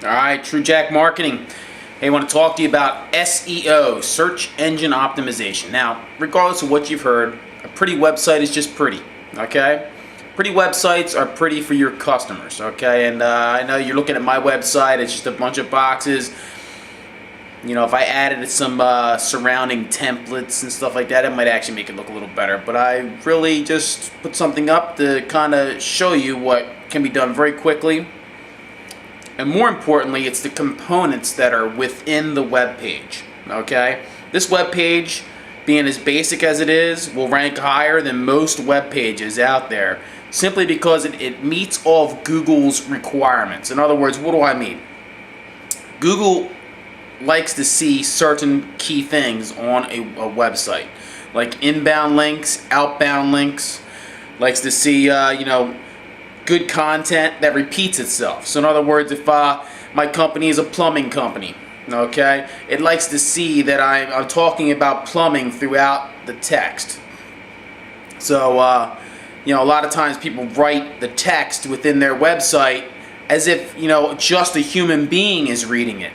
All right, True Jack Marketing. Hey, I want to talk to you about SEO, search engine optimization. Now, regardless of what you've heard, a pretty website is just pretty, okay? Pretty websites are pretty for your customers, okay? And I know you're looking at my website, it's just a bunch of boxes. You know, if I added some surrounding templates and stuff like that, it might actually make it look a little better. But I really just put something up to kind of show you what can be done very quickly. And more importantly, it's the components that are within the web page, okay? This web page, being as basic as it is, will rank higher than most web pages out there simply because it meets all of Google's requirements. In other words, what do I mean? Google likes to see certain key things on a website, like inbound links, outbound links, likes to see, good content that repeats itself. So in other words, if my company is a plumbing company, okay, it likes to see that I'm talking about plumbing throughout the text. So, a lot of times people write the text within their website as if, just a human being is reading it.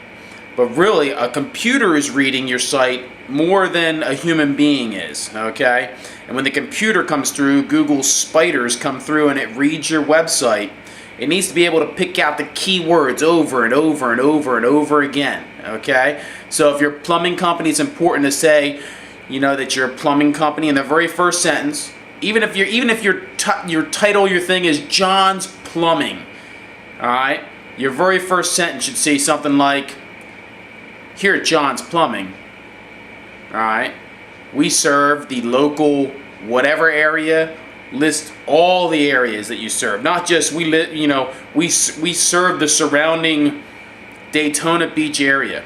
But really, a computer is reading your site more than a human being is, okay? And when the computer comes through, Google's spiders come through and it reads your website. It needs to be able to pick out the keywords over and over and over and over again, okay? So if you're a plumbing company, it's important to say, that you're a plumbing company in the very first sentence. Even if your title, your thing is John's Plumbing, all right? Your very first sentence should say something like, here at John's Plumbing, all right, we serve the local whatever area. List all the areas that you serve, not just we serve the surrounding Daytona Beach area.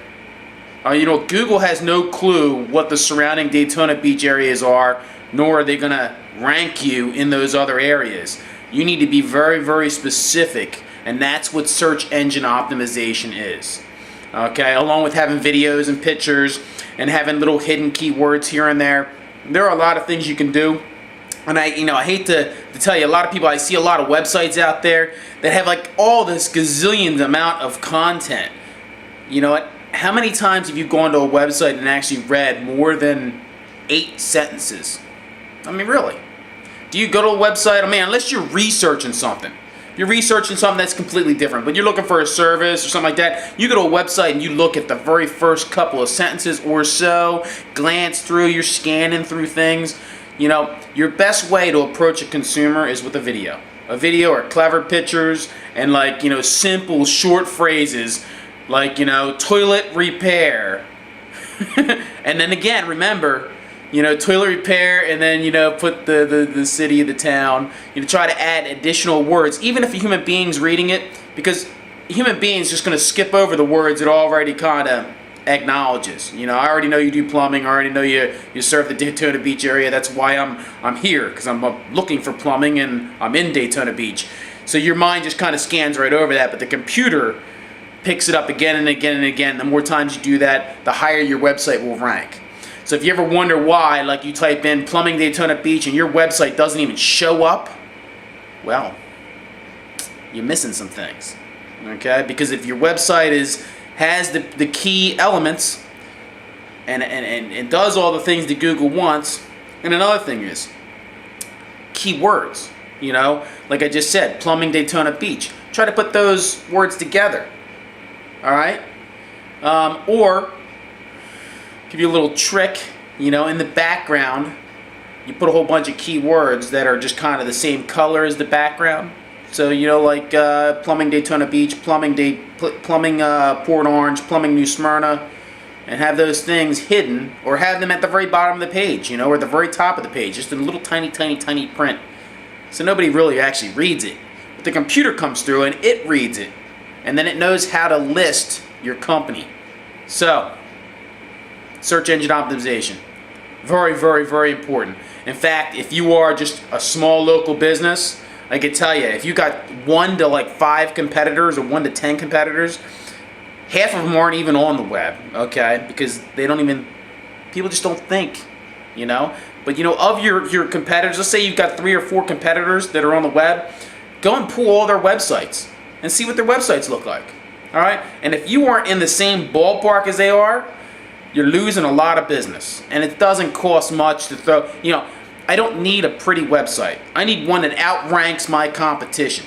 Google has no clue what the surrounding Daytona Beach areas are, nor are they going to rank you in those other areas. You need to be very, very specific, and that's what search engine optimization is. Okay, along with having videos and pictures and having little hidden keywords here and there. There are a lot of things you can do. And I hate to tell you, a lot of people, I see a lot of websites out there that have like all this gazillion amount of content. You know what? How many times have you gone to a website and actually read more than 8 sentences? I mean, really? Do you go to a website, unless you're researching something. You're researching something that's completely different, but you're looking for a service or something like that, you go to a website and you look at the very first couple of sentences or so, glance through, you're scanning through things. Your best way to approach a consumer is with a video. A video or clever pictures and simple short phrases like, toilet repair. And then again, remember, toilet repair, and then, put the city, the town. Try to add additional words, even if a human being's reading it, because a human being's just going to skip over the words it already kind of acknowledges. I already know you do plumbing. I already know you serve the Daytona Beach area. That's why I'm here, because I'm looking for plumbing, and I'm in Daytona Beach. So your mind just kind of scans right over that, but the computer picks it up again and again and again. The more times you do that, the higher your website will rank. So if you ever wonder why, like you type in plumbing Daytona Beach and your website doesn't even show up, well, you're missing some things, okay? Because if your website has the key elements and does all the things that Google wants, and another thing is keywords, like I just said, plumbing Daytona Beach. Try to put those words together, all right? Or give you a little trick, in the background, you put a whole bunch of keywords that are just kind of the same color as the background. So, like plumbing Daytona Beach, plumbing Port Orange, plumbing New Smyrna, and have those things hidden, or have them at the very bottom of the page, or at the very top of the page, just in little tiny, tiny, tiny print. So nobody really actually reads it. But the computer comes through and it reads it, and then it knows how to list your company. So, search engine optimization. Very, very, very important. In fact, if you are just a small local business, I can tell you, if you got 1 to 5 competitors or 1 to 10 competitors, half of them aren't even on the web, okay? Because people just don't think, But, of your competitors, let's say you've got 3 or 4 competitors that are on the web, go and pull all their websites and see what their websites look like. All right, and if you aren't in the same ballpark as they are, you're losing a lot of business. And it doesn't cost much to throw. I don't need a pretty website. I need one that outranks my competition.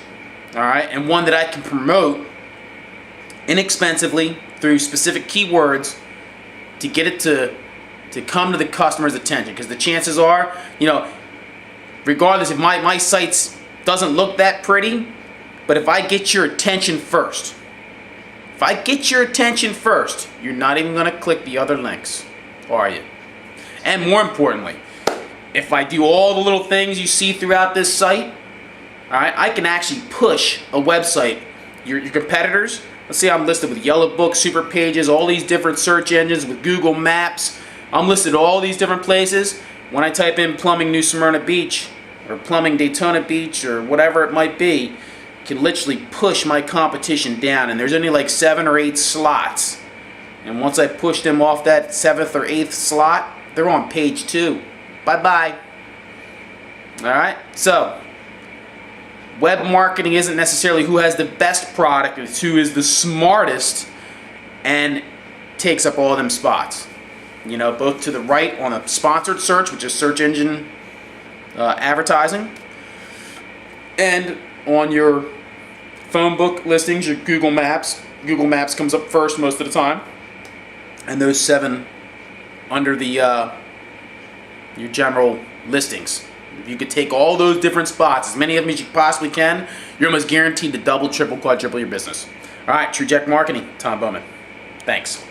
All right, and one that I can promote inexpensively through specific keywords to get it to come to the customer's attention. Because the chances are, regardless if my site doesn't look that pretty, but if I get your attention first, you're not even going to click the other links, are you? And more importantly, if I do all the little things you see throughout this site, all right, I can actually push a website, your competitors. Let's say I'm listed with Yellow Book, Super Pages, all these different search engines, with Google Maps. I'm listed all these different places. When I type in plumbing New Smyrna Beach or plumbing Daytona Beach or whatever it might be, can literally push my competition down. And there's only like 7 or 8 slots. And once I push them off that 7th or 8th slot, they're on page 2. Bye-bye. All right? So, web marketing isn't necessarily who has the best product, it's who is the smartest and takes up all them spots. Both to the right on a sponsored search, which is search engine advertising, and on your phone book listings, your Google Maps. Google Maps comes up first most of the time, and those 7 under the your general listings. If you could take all those different spots, as many of them as you possibly can, you're almost guaranteed to double, triple, quadruple your business. All right, TrueJack Marketing, Tom Bowman. Thanks.